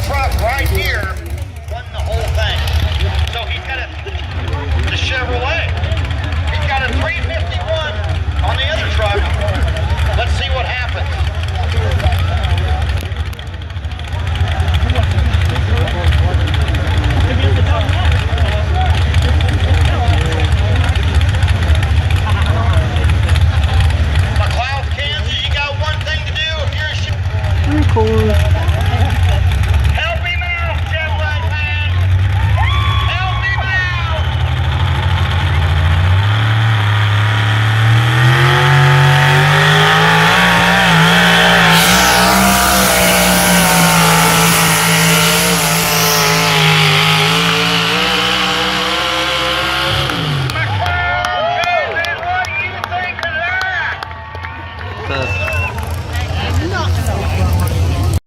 truck right here won the whole thing. So he's got the Chevrolet. He's got a 351 on the other truck. Let's see what happens. McLeod, Kansas, you got one thing to do if you're a Cool.